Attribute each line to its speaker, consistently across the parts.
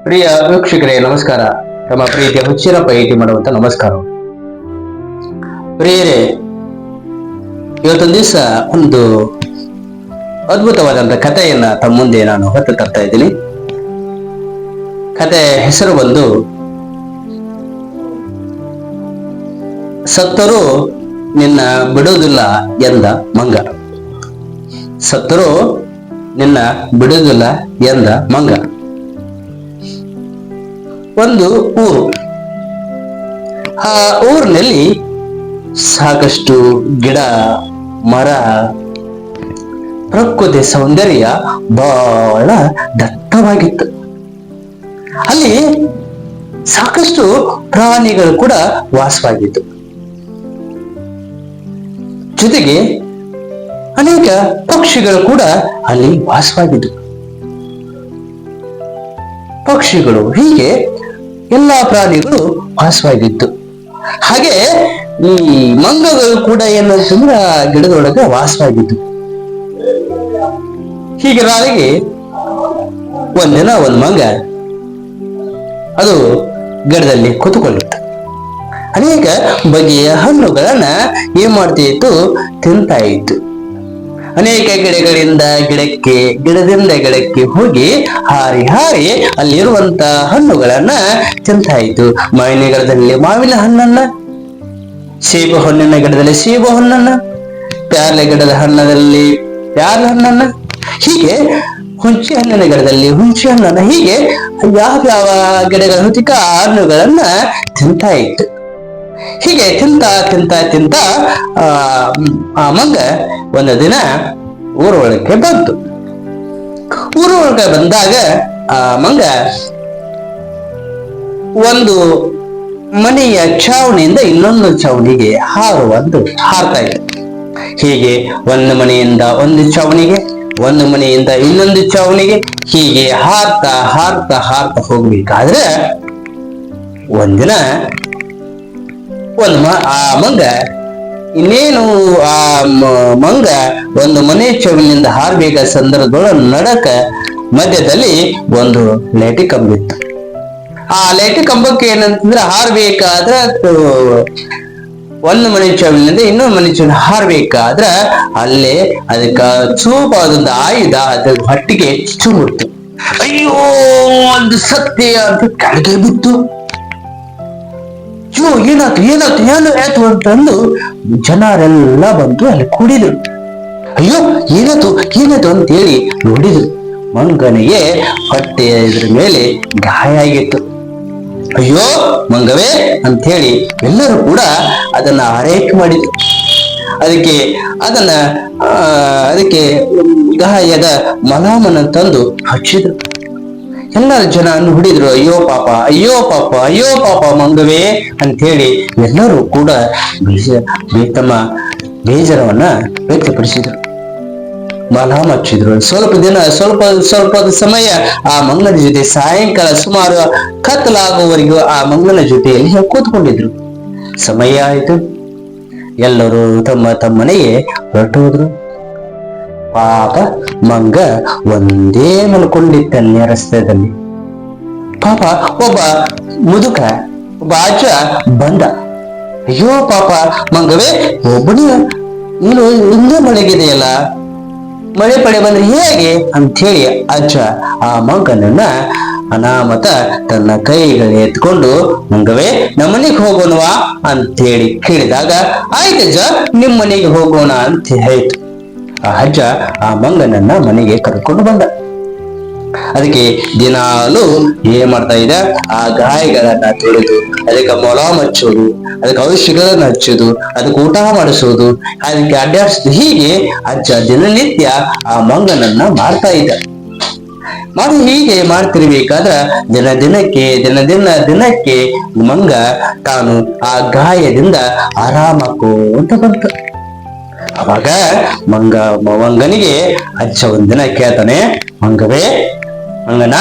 Speaker 1: ಪ್ರಿಯ ವೀಕ್ಷಕರೇ ನಮಸ್ಕಾರ. ತಮ್ಮ ಪ್ರೀತಿಯ ಹುಚ್ಚಿನ ಪೈಕಿ ಮಾಡುವಂತ ನಮಸ್ಕಾರ. ಪ್ರಿಯರೇ, ಇವತ್ತೊಂದು ದಿವಸ ಒಂದು ಅದ್ಭುತವಾದಂತ ಕಥೆಯನ್ನ ತಮ್ಮ ಮುಂದೆ ನಾನು ಹೊತ್ತು ತರ್ತಾ ಇದ್ದೀನಿ. ಕತೆ ಹೆಸರು ಬಂದು ಸತ್ತರೂ ನಿನ್ನ ಬಿಡುವುದಿಲ್ಲ ಎಂದ ಮಂಗ. ಸತ್ತರೂ ನಿನ್ನ ಬಿಡುವುದಿಲ್ಲ ಎಂದ ಮಂಗ. ಒಂದು ಊರು. ಆ ಊರಿನಲ್ಲಿ ಸಾಕಷ್ಟು ಗಿಡ ಮರ, ಪ್ರಕೃತಿ ಸೌಂದರ್ಯ ಬಹಳ ದಟ್ಟವಾಗಿತ್ತು. ಅಲ್ಲಿ ಸಾಕಷ್ಟು ಪ್ರಾಣಿಗಳು ಕೂಡ ವಾಸವಾಗಿತ್ತು. ಜೊತೆಗೆ ಅನೇಕ ಪಕ್ಷಿಗಳು ಕೂಡ ಅಲ್ಲಿ ವಾಸವಾಗಿದ್ದು. ಪಕ್ಷಿಗಳು ಹೀಗೆ ಎಲ್ಲಾ ಪ್ರಾಣಿಗಳು ವಾಸವಾಗಿತ್ತು. ಹಾಗೆ ಈ ಮಂಗಗಳು ಕೂಡ ಏನಂತಂದ್ರ ಗಿಡದೊಳಗೆ ವಾಸವಾಗಿದ್ದು. ಹೀಗಾಗಿ ಒಂದಿನ ಒಂದ್ ಮಂಗ ಅದು ಗಿಡದಲ್ಲಿ ಕೂತುಕೊಂಡಿತ್ತು. ಅನೇಕ ಬಗೆಯ ಹಣ್ಣುಗಳನ್ನ ಏನ್ ಮಾಡ್ತಿತ್ತು, ತಿಂತಾ ಇತ್ತು. ಅನೇಕ ಗಿಡಗಳಿಂದ ಗಿಡಕ್ಕೆ, ಗಿಡದಿಂದ ಗಿಡಕ್ಕೆ ಹೋಗಿ ಹಾರಿ ಹಾರಿ ಅಲ್ಲಿರುವಂತ ಹಣ್ಣುಗಳನ್ನ ತಿಂತಾ ಇತ್ತು. ಮಾವಿನ ಗಿಡದಲ್ಲಿ ಮಾವಿನ ಹಣ್ಣನ್ನ, ಸೇಬು ಹಣ್ಣಿನ ಗಿಡದಲ್ಲಿ ಸೇಬು ಹಣ್ಣನ್ನ, ಪ್ಯಾರ್ಲೆ ಗಿಡದ ಹಣ್ಣದಲ್ಲಿ ಪ್ಯಾರ್ಲೆ ಹಣ್ಣನ್ನ, ಹೀಗೆ ಹುಂಚಿ ಹಣ್ಣಿನ ಗಿಡದಲ್ಲಿ ಹುಂಚಿ ಹಣ್ಣನ್ನ, ಹೀಗೆ ಯಾವ್ಯಾವ ಗಿಡಗಳ ಹುತಿಕ ಹಣ್ಣುಗಳನ್ನ ತಿಂತಾ ಇತ್ತು. ಹೀಗೆ ತಿಂತ ತಿಂತ ತಿಂತ ಆ ಮಂಗ ಒಂದು ದಿನ ಊರೊಳಗೆ ಬಂತು. ಊರೊಳಗೆ ಬಂದಾಗ ಆ ಮಂಗ ಒಂದು ಮನೆಯ ಛಾವಣಿಯಿಂದ ಇನ್ನೊಂದು ಛಾವಣಿಗೆ ಹಾರ್ತಾ ಇದೆ. ಹೀಗೆ ಒಂದು ಮನೆಯಿಂದ ಒಂದು ಛಾವಣಿಗೆ, ಒಂದು ಮನೆಯಿಂದ ಇನ್ನೊಂದು ಛಾವಣಿಗೆ, ಹೀಗೆ ಹಾರ್ತಾ ಹಾರ್ತಾ ಹಾರ್ತಾ ಹೋಗ್ಬೇಕಾದ್ರೆ ಒಂದಿನ ಆ ಮಂಗ ಇನ್ನೇನು ಆ ಮಂಗ ಒಂದು ಮನೆ ಛಾವಣಿಯಿಂದ ಹಾರ್ಬೇಕಾದ ಸಂದರ್ಭದೊಳಗೆ ನಡಕ ಮಧ್ಯದಲ್ಲಿ ಒಂದು ಲೈಟಿ ಕಂಬಿತ್ತು. ಆ ಲೈಟಿ ಕಂಬಕ್ಕೆ ಏನಂತಂದ್ರೆ ಹಾರ್ಬೇಕಾದ್ರ ಒಂದು ಮನೆ ಛಾವಣಿಯಿಂದ ಇನ್ನೊಂದು ಮನೆ ಛಾವಣಿ ಹಾರ್ಬೇಕಾದ್ರ ಅಲ್ಲೇ ಅದಕ್ಕ ಚೂಪಾದೊಂದು ಆಯುಧ ಅದ್ರ ಹೊಟ್ಟಿಗೆ ಚುಮುಡ್ತು. ಅಯ್ಯೋ, ಒಂದು ಸತ್ಯ ಅಂತ ಕೆಳಗೆ ಬಿತ್ತು. ಏನಾಯ್ತು ಏನಾಯ್ತು ಏನಾಯ್ತು ಅಂತಂದು ಜನರೆಲ್ಲ ಬಂದು ಅಲ್ಲಿ ಕೂಡಿದ್ರು. ಅಯ್ಯೋ, ಏನಾಯ್ತು ಏನಾಯ್ತು ಅಂತ ಹೇಳಿ ನೋಡಿದ್ರು. ಮಂಗನಿಗೆ ಹೊಟ್ಟೆಯ ಇದ್ರ ಮೇಲೆ ಗಾಯ ಆಗಿತ್ತು. ಅಯ್ಯೋ ಮಂಗವೇ ಅಂತ ಹೇಳಿ ಎಲ್ಲರೂ ಕೂಡ ಅದನ್ನ ಆರೈಕೆ ಮಾಡಿದ್ರು. ಅದಕ್ಕೆ ಗಾಯದ ಮಲಾಮನ ತಂದು ಹಚ್ಚಿದ್ರು. ಎಲ್ಲ ಜನ ಹುಡಿದ್ರು. ಅಯ್ಯೋ ಪಾಪ, ಅಯ್ಯೋ ಪಾಪ, ಅಯ್ಯೋ ಪಾಪ ಮಂಗವೇ ಅಂತ ಹೇಳಿ ಎಲ್ಲರೂ ಕೂಡ ತಮ್ಮ ಬೇಜಾರವನ್ನ ವ್ಯಕ್ತಪಡಿಸಿದ್ರು, ಮಲಾಮ್ ಹಚ್ಚಿದ್ರು. ಸ್ವಲ್ಪ ಸಮಯ ಆ ಮಂಗನ ಜೊತೆ ಸಾಯಂಕಾಲ ಸುಮಾರು ಕತ್ತಲಾಗುವವರೆಗೂ ಆ ಮಂಗನ ಜೊತೆಯಲ್ಲಿ ಕೂತ್ಕೊಂಡಿದ್ರು. ಸಮಯ ಆಯಿತು. ಎಲ್ಲರೂ ತಮ್ಮ ತಮ್ಮನೆಗೆ ಹೊರಟು ಹೋದ್ರು. ಪಾಪ ಮಂಗ ಒಂದೇ ಮಲ್ಕೊಂಡಿತ್ತಲ್ಲಿ ರಸ್ತೆಯಲ್ಲಿ. ಪಾಪ ಒಬ್ಬ ಮುದುಕ, ಒಬ್ಬ ಅಜ್ಜ ಬಂದ. ಅಯ್ಯೋ ಪಾಪ ಮಂಗವೇ, ಒಬ್ಬನೇ ನೀನು ಹಿಂದೆ ಮಳೆಗಿದೆಯಲ್ಲ, ಮಳೆ ಪಡೆ ಬಂದ್ರೆ ಹೇಗೆ ಅಂತ ಹೇಳಿ ಅಜ್ಜ ಆ ಮಂಗನನ್ನ ಅನಾಮತ ತನ್ನ ಕೈಗಳು ಎತ್ಕೊಂಡು, ಮಂಗವೇ ನಮ್ಮನೆಗೆ ಹೋಗೋಣವಾ ಅಂತ ಹೇಳಿ ಕೇಳಿದಾಗ, ಆಯ್ತಜ್ಜ ನಿಮ್ ಮನೆಗೆ ಹೋಗೋಣ ಅಂತ ಹೇಳ್ತು. ಆ ಅಜ್ಜ ಆ ಮಂಗನನ್ನ ಮನೆಗೆ ಕರ್ಕೊಂಡು ಬಂದ. ಅದಕ್ಕೆ ದಿನಾಲು ಏನ್ ಮಾಡ್ತಾ ಇದ್ದ, ಆ ಗಾಯಗಳನ್ನ ತೊಳೆದು ಅದಕ್ಕೆ ಮೊಲಾಮ್ ಹಚ್ಚೋದು, ಅದಕ್ಕೆ ಔಷಧಿಗಳನ್ನ ಹಚ್ಚೋದು, ಅದಕ್ಕೆ ಊಟ ಮಾಡಿಸೋದು, ಅದಕ್ಕೆ ಅಡ್ಡಾಡಿಸೋದು, ಹೀಗೆ ಅಜ್ಜ ದಿನನಿತ್ಯ ಆ ಮಂಗನನ್ನ ಮಾಡ್ತಾ ಇದ್ದ. ಹೀಗೆ ಮಾಡ್ತಿರ್ಬೇಕಾದ್ರ ದಿನಕ್ಕೆ ಮಂಗ ತಾನು ಆ ಗಾಯದಿಂದ ಆರಾಮಕ್ಕೋಂತ ಬಂತು. ಅವಾಗ ಮಂಗನಿಗೆ ಅಜ್ಜ ಒಂದಿನ ಕೇಳ್ತಾನೆ, ಮಂಗವೇ ಮಂಗನ,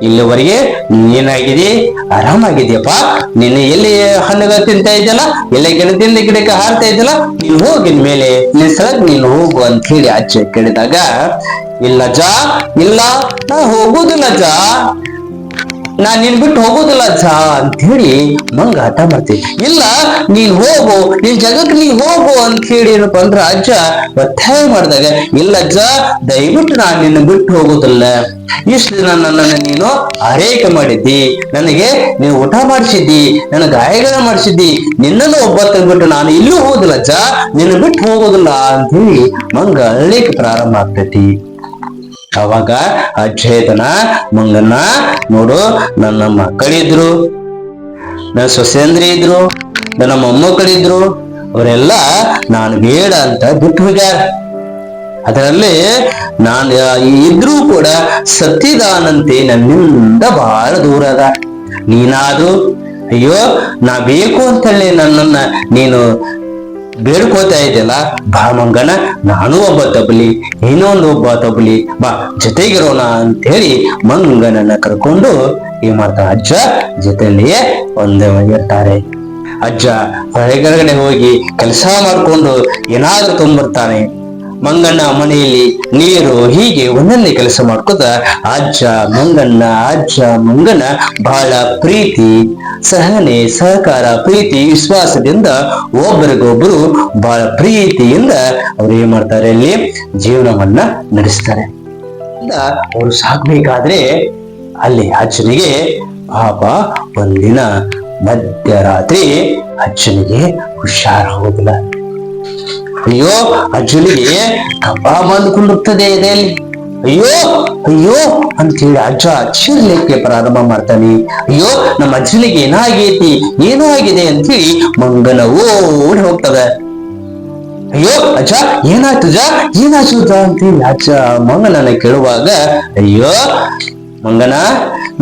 Speaker 1: ಇಲ್ಲಿವರೆಗೆ ನೀನಾಗಿದಿ, ಆರಾಮಾಗಿದ್ಯಪ್ಪ, ನೀನು ಎಲ್ಲಿ ಹಣ್ಣುಗಳು ತಿಂತಾ ಇದ್ದಲ್ಲ, ಎಲ್ಲ ಗಿಡದಿಂದ ಗಿಡಕ್ಕೆ ಹಾರ್ತಾ ಇದ್ದಲ್ಲ, ನೀನು ಹೋಗಿನ ಮೇಲೆ ನಿನ್ ಸ್ಥಳಕ್ಕೆ ನೀನು ಹೋಗು ಅಂತ ಹೇಳಿ ಅಜ್ಜ ಕೇಳಿದಾಗ, ಇಲ್ಲ ಜಾ, ಇಲ್ಲ ನಾ ಹೋಗುದಿಲ್ಲ ಜಾ, ನಾನ್ ನಿನ್ ಬಿಟ್ಟು ಹೋಗೋದಿಲ್ಲ ಅಜ್ಜ ಅಂತ ಹೇಳಿ ಮಂಗ ಹಠ ಮಾಡ್ತೀವಿ. ಇಲ್ಲ ನೀನ್ ಹೋಗು, ನಿನ್ ಜಗಕ್ಕೆ ನೀನ್ ಹೋಗು ಅಂತ ಹೇಳಿ ಏನಪ್ಪ ಅಂದ್ರ ಅಜ್ಜ ಒತ್ತಾಯ ಮಾಡಿದಾಗ, ಇಲ್ಲ ಅಜ್ಜ ದಯವಿಟ್ಟು ನಾನ್ ನಿನ್ನ ಬಿಟ್ಟು ಹೋಗೋದಿಲ್ಲ. ಇಷ್ಟು ದಿನ ನನ್ನನ್ನು ನೀನು ಆರೈಕೆ ಮಾಡಿದ್ದಿ, ನನಗೆ ನೀವು ಊಟ ಮಾಡಿಸಿದ್ದಿ, ನನ್ನ ಗಾಯಗಳ ಮಾಡಿಸಿದ್ದಿ, ನಿನ್ನನ್ನು ಒಬ್ಬತ್ತ ಬಿಟ್ಟು ನಾನು ಇಲ್ಲೂ ಹೋಗೋದಿಲ್ಲ ಅಜ್ಜ, ನಿನ್ನ ಬಿಟ್ಟು ಹೋಗೋದಿಲ್ಲ ಅಂತ ಹೇಳಿ ಮಂಗ ಅಳ್ಲಿಕ್ಕೆ ಪ್ರಾರಂಭ ಆಗ್ತೈತಿ. ಅವಾಗ ಅಜ್ಜ ಹೇಳ್ತಾನ ಮಂಗನ್ನ, ನೋಡು ನನ್ನ ಮಕ್ಕಳಿದ್ರು, ನನ್ನ ಸೊಸೆಂದ್ರಿ ಇದ್ರು, ನನ್ನ ಮೊಮ್ಮಕ್ಕಳಿದ್ರು, ಅವರೆಲ್ಲ ನಾನು ಬೇಡ ಅಂತ ಬಿಟ್ಟು ಹೋಗ್ಯಾರ. ಅದರಲ್ಲಿ ನಾನು ಇದ್ರೂ ಕೂಡ ಸತ್ತಿದಾನಂತೆ ನನ್ನಿಂದ ಬಹಳ ದೂರ ಅದ. ನೀನಾದ್ರೂ ಅಯ್ಯೋ ನಾ ಬೇಕು ಅಂತೇಳಿ ನನ್ನನ್ನ ನೀನು ಬೇಡ್ಕೋತಾ ಇದೆಯಲ್ಲ, ಬಾ ಮಂಗನ, ನಾನು ಒಬ್ಬ ತಬಲಿ, ಇನ್ನೊಂದು ಒಬ್ಬ ತಬಲಿ, ಬಾ ಜೊತೆಗಿರೋಣ ಅಂತ ಹೇಳಿ ಮಂಗನನ್ನ ಕರ್ಕೊಂಡು ಏನ್ ಮಾಡ್ತಾನ ಅಜ್ಜ ಜೊತೆಯಲ್ಲಿಯೇ ಒಂದೇ ಇರ್ತಾರೆ. ಅಜ್ಜ ಹೊರಗಡೆ ಹೋಗಿ ಕೆಲಸ ಮಾಡ್ಕೊಂಡು ಏನಾದ್ರೂ ತುಂಬಿರ್ತಾನೆ. ಮಂಗಣ್ಣ ಮನೆಯಲ್ಲಿ ನೀರು, ಹೀಗೆ ಒಂದೊಂದೇ ಕೆಲಸ ಮಾಡ್ಕೋತ ಅಜ್ಜ ಮಂಗನ ಬಹಳ ಪ್ರೀತಿ, ಸಹನೆ, ಸಹಕಾರ, ಪ್ರೀತಿ, ವಿಶ್ವಾಸದಿಂದ ಒಬ್ಬರಿಗೊಬ್ಬರು ಬಹಳ ಪ್ರೀತಿಯಿಂದ ಅವ್ರು ಏನ್ ಮಾಡ್ತಾರೆ, ಅಲ್ಲಿ ಜೀವನವನ್ನ ನಡೆಸ್ತಾರೆ. ಅವರು ಸಾಕ್ಬೇಕಾದ್ರೆ ಅಲ್ಲಿ ಅಜ್ಜನಿಗೆ ಪಾಪ ಒಂದಿನ ಮಧ್ಯರಾತ್ರಿ ಅಜ್ಜನಿಗೆ ಹುಷಾರಾಗೋದಿಲ್ಲ. ಅಯ್ಯೋ ಅಜ್ಜನಿಗೆ ಕಬ್ಬ ಬಂದ್ಕೊಂಡಿರ್ತದೆ ಎದೆಯಲ್ಲಿ. ಅಯ್ಯೋ ಅಯ್ಯೋ ಅಂತ ಹೇಳಿ ಅಜ್ಜ ಚೀರ್ಲಿಕ್ಕೆ ಪ್ರಾರಂಭ ಮಾಡ್ತಾನೆ. ಅಯ್ಯೋ ನಮ್ಮ ಅಜ್ಜನಿಗೆ ಏನಾಗೈತಿ, ಏನೋ ಆಗಿದೆ ಅಂತ ಹೇಳಿ ಮಂಗನ ಓಡಿ ಹೋಗ್ತದೆ. ಅಯ್ಯೋ ಅಜ್ಜ ಏನಾಯ್ತು ಅಜ್ಜ, ಏನಾಯ್ತು ಅಂತ ಹೇಳಿ ಅಜ್ಜ ಮಂಗನನ್ನ ಕೇಳುವಾಗ, ಅಯ್ಯೋ ಮಂಗನ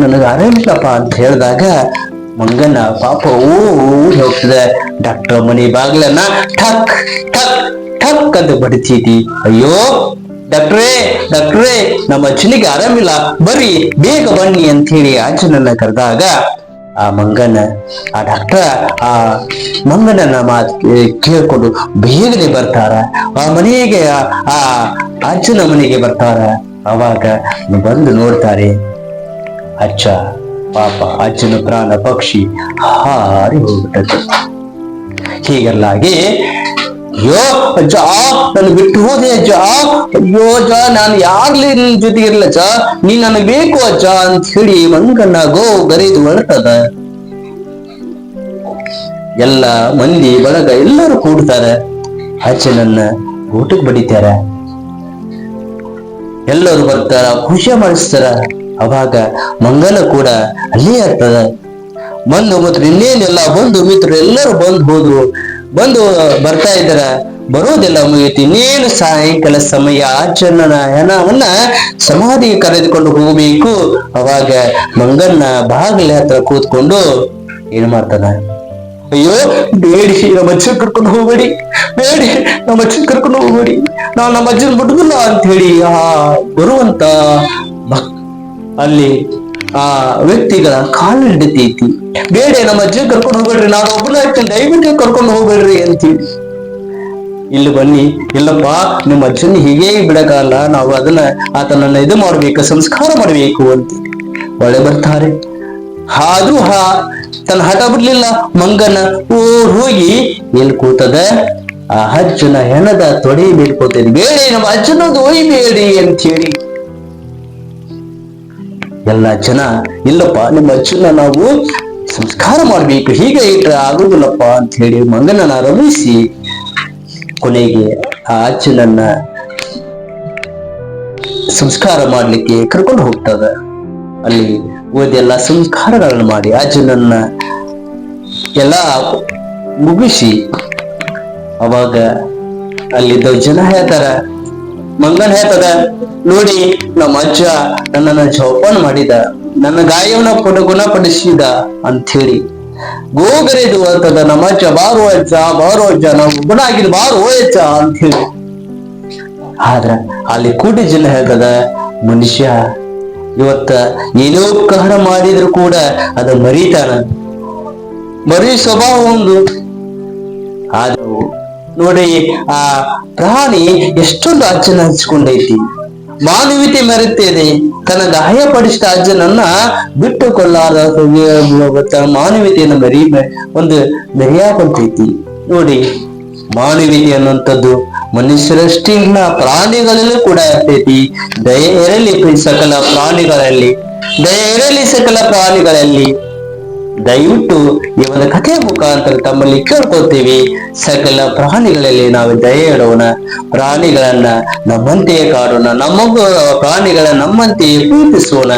Speaker 1: ನನಗೆ ಆರಾಮಿಲ್ಲಪ್ಪ ಅಂತ ಹೇಳಿದಾಗ ಮಂಗನ ಪಾಪ ಓಡಿ ಹೋಗ್ತದೆ. ಡಾಕ್ಟರ್ ಮನೆ ಬಾಗ್ಲನ್ನ ಠಕ್ ಠಕ್ ಠಕ್ ಅಂತ ಬಡಿತೈತಿ. ಅಯ್ಯೋ ಡಾಕ್ಟ್ರೇ ಡಾಕ್ಟ್ರೇ, ನಮ್ಮ ಅಜ್ಜನಿಗೆ ಆರಾಮಿಲ್ಲ, ಬರ್ರಿ ಬೇಗ ಬನ್ನಿ ಅಂತ ಹೇಳಿ ಅಜ್ಜನನ್ನ ಕರೆದಾಗ ಆ ಡಾಕ್ಟರ್ ಆ ಮಂಗನನ್ನ ಮಾತು ಕೇಳ್ಕೊಂಡು ಬೇಗನೆ ಬರ್ತಾರ. ಆ ಮನೆಗೆ ಆ ಅಜ್ಜನ ಮನೆಗೆ ಬರ್ತಾರ. ಅವಾಗ ಬಂದು ನೋಡ್ತಾರೆ, ಅಜ್ಜ ಪಾಪ ಅಜ್ಜನ ಪ್ರಾಣ ಪಕ್ಷಿ ಹಾರಿ ಹೋಗ್ಬಿಟ್ಟದ್ದು. ಹೀಗೆಲ್ಲಾಗಿ ಅಯ್ಯೋ ಅಜ್ಜ ನಾನು ಬಿಟ್ಟು ಹೋದೆ ಅಜ್ಜ, ಅಯ್ಯೋ ಅಜ್ಜ ನಾನು ಯಾರ್ಲಿ ನಿನ್ ಜೊತೆಗೆ ಇರ್ಲ ಅಜ್ಜ, ನೀನ್ ನನಗೆ ಬೇಕು ಅಜ್ಜ ಅಂತ ಹೇಳಿ ಮಂಗನ್ನ ಗರಿದು ಹೊರಟದ. ಎಲ್ಲ ಮಂದಿ ಬಳಗ ಎಲ್ಲರೂ ಕೂಡ್ತಾರೆ, ಅಜ್ಜನನ್ನ ಊಟಕ್ಕೆ ಬಡಿತಾರ, ಎಲ್ಲರೂ ಬರ್ತಾರ, ಖುಷಿ ಮಾಡಿಸ್ತಾರ. ಅವಾಗ ಮಂಗನ ಕೂಡ ಅಲ್ಲೇ ಆಗ್ತದ. ಬಂಧು ಮಿತ್ರ ಇನ್ನೇನೆಲ್ಲ ಬಂಧು ಮಿತ್ರರು ಎಲ್ಲರೂ ಹೋದ್ರು, ಬಂದು ಬರ್ತಾ ಇದ್ದಾರ. ಬರೋದೆಲ್ಲ ಮುಗಿಯುತ್ತೆ. ಇನ್ನೇನು ಸಾಯಂಕಾಲ ಸಮಯ ಅಜ್ಜನ ಹೆಣವನ್ನ ಸಮಾಧಿಗೆ ಕರೆದುಕೊಂಡು ಹೋಗ್ಬೇಕು. ಅವಾಗ ಮಂಗನ್ನ ಬಾಗಿಲ ಹತ್ರ ಕೂತ್ಕೊಂಡು ಏನ್ ಮಾಡ್ತಾನ, ಅಯ್ಯೋ ಬೇಡಿ ನಮ್ಮ ಅಜ್ಜನ್ ಕರ್ಕೊಂಡು ಹೋಗ್ಬೇಡಿ, ಬೇಡಿ ನಮ್ಮ ಅಜ್ಜನ್ ಕರ್ಕೊಂಡು ಹೋಗ್ಬೇಡಿ, ನಾವು ನಮ್ಮ ಅಜ್ಜನ್ ಬಿಡುದಿಲ್ಲ ಅಂತ ಹೇಳಿ ಬರುವಂತ ಅಲ್ಲಿ ಆ ವ್ಯಕ್ತಿಗಳ ಕಾಲು ಹಿಡಿತೈತಿ. ಬೇಡ ನಮ್ಮ ಅಜ್ಜನ್ ಕರ್ಕೊಂಡು ಹೋಗ್ಬೇಡ್ರಿ, ನಾನು ಒಬ್ಬನ ಇರ್ತೇನೆ, ದಯವಿಟ್ಟು ಕರ್ಕೊಂಡು ಹೋಗ್ಬೇಡ್ರಿ ಅಂತೇಳಿ. ಇಲ್ಲಿ ಬನ್ನಿ, ಇಲ್ಲಪ್ಪ ನಿಮ್ಮ ಅಜ್ಜನ್ ಹೀಗೆ ಬಿಡಕಾಲ, ನಾವು ಆತನನ್ನ ಇದು ಮಾಡ್ಬೇಕು, ಸಂಸ್ಕಾರ ಮಾಡ್ಬೇಕು ಅಂತ ಒಳ್ಳೆ ಬರ್ತಾರೆ. ಆದ್ರೂ ತನ್ನ ಹಠ ಬಿಡ್ಲಿಲ್ಲ. ಮಂಗನ ಹೋಗಿ ಎಲ್ಲಿ ಕೂತದ, ಆ ಅಜ್ಜನ ಹೆಣದ ತೊಡೆ ಮೇಲೆ ಕೂತದೆ. ಬೇಡಿ ನಮ್ಮ ಅಜ್ಜನದು ಒಯ್ಬೇಡಿ ಅಂತ ಹೇಳಿ ಎಲ್ಲ ಜನ, ಇಲ್ಲಪ್ಪ ನಿಮ್ಮ ಅಜ್ಜನ ನಾವು ಸಂಸ್ಕಾರ ಮಾಡ್ಬೇಕು, ಹೀಗೆ ಇಟ್ರೆ ಆಗುದಿಲ್ಲಪ್ಪ ಅಂತ ಹೇಳಿ ಮಂಗನನ್ನ ರಮಿಸಿ ಕೊನೆಗೆ ಆ ಅಜ್ಜನನ್ನ ಸಂಸ್ಕಾರ ಮಾಡ್ಲಿಕ್ಕೆ ಕರ್ಕೊಂಡು ಹೋಗ್ತದ. ಅಲ್ಲಿ ಓದೆಲ್ಲ ಸಂಸ್ಕಾರಗಳನ್ನು ಮಾಡಿ ಅಜ್ಜನನ್ನ ಎಲ್ಲ ಮುಗಿಸಿ ಅವಾಗ ಅಲ್ಲಿದ್ದ ಜನ ಹೇಳ್ತಾರ, ಮಂಗನ್ ಹೇಳ್ತದ, ನೋಡಿ ನಮ್ಮ ಅಜ್ಜ ನನ್ನನ್ನ ಜೋಪಾನ ಮಾಡಿದ, ನನ್ನ ಗಾಯವನ್ನ ಗುಣಪಡಿಸಿದ ಅಂತ ಹೇಳಿ ಗೋಗರೆದು ಅಂತದ. ನಮ್ಮ ಅಜ್ಜ ಬಾರೋ ಅಜ್ಜ ನಾವು ಗುಣಾಗಿದ್ದು ಬಾರೋ ಅಜ್ಜ ಅಂತ ಹೇಳಿ. ಆದ್ರ ಅಲ್ಲಿ ಕೂಡಿ ಜನ ಹೇಳ್ತದ, ಮನುಷ್ಯ ಇವತ್ತ ಏನೋ ಉಪಕಾರ ಮಾಡಿದ್ರು ಕೂಡ ಅದ ಮರೀತಾನ, ಮರಿ ಸ್ವಭಾವ ಒಂದು. ಆದ್ರೂ ನೋಡಿ ಆ ಪ್ರಾಣಿ ಎಷ್ಟೊಂದು ಅಜ್ಜನ ಹಂಚ್ಕೊಂಡೈತಿ, ಮಾನವೀಯತೆ ಮರೆತಿದೆ. ತನ್ನ ಗಾಯಪಡಿಸಿದ ಅಜ್ಜನನ್ನ ಬಿಟ್ಟುಕೊಳ್ಳಾರದ ಮಾನವೀಯತೆಯನ್ನು ಒಂದು ಮೆರೆಯಾಕೊಂತೈತಿ ನೋಡಿ. ಮಾನವೀಯತೆ ಅನ್ನುವಂಥದ್ದು ಮನುಷ್ಯರಷ್ಟೇ ಇಲ್ಲ, ಪ್ರಾಣಿಗಳಲ್ಲೂ ಕೂಡ ಇರ್ತೈತಿ. ದಯೆ ಇರಲಿ ಸಕಲ ಪ್ರಾಣಿಗಳಲ್ಲಿ, ದಯೆ ಇರಲಿ ಸಕಲ ಪ್ರಾಣಿಗಳಲ್ಲಿ. ದಯವಿಟ್ಟು ಈ ಒಂದು ಕಥೆಯ ಮುಖಾಂತರ ತಮ್ಮಲ್ಲಿ ಕೇಳ್ಕೊತೀವಿ, ಸಕಲ ಪ್ರಾಣಿಗಳಲ್ಲಿ ನಾವು ದಯೆ ಇಡೋಣ, ಪ್ರಾಣಿಗಳನ್ನ ನಮ್ಮಂತೆಯೇ ಕಾಡೋಣ, ಪ್ರಾಣಿಗಳ ನಮ್ಮಂತೆಯೇ ಪ್ರೀತಿಸೋಣ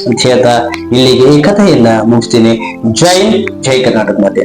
Speaker 1: ಅಂತ ಹೇಳ್ತಾ ಇಲ್ಲಿಗೆ ಈ ಕಥೆಯನ್ನ ಮುಗಿಸ್ತೀನಿ. ಜೈ ಕರ್ನಾಟಕ ಮಾತೆ.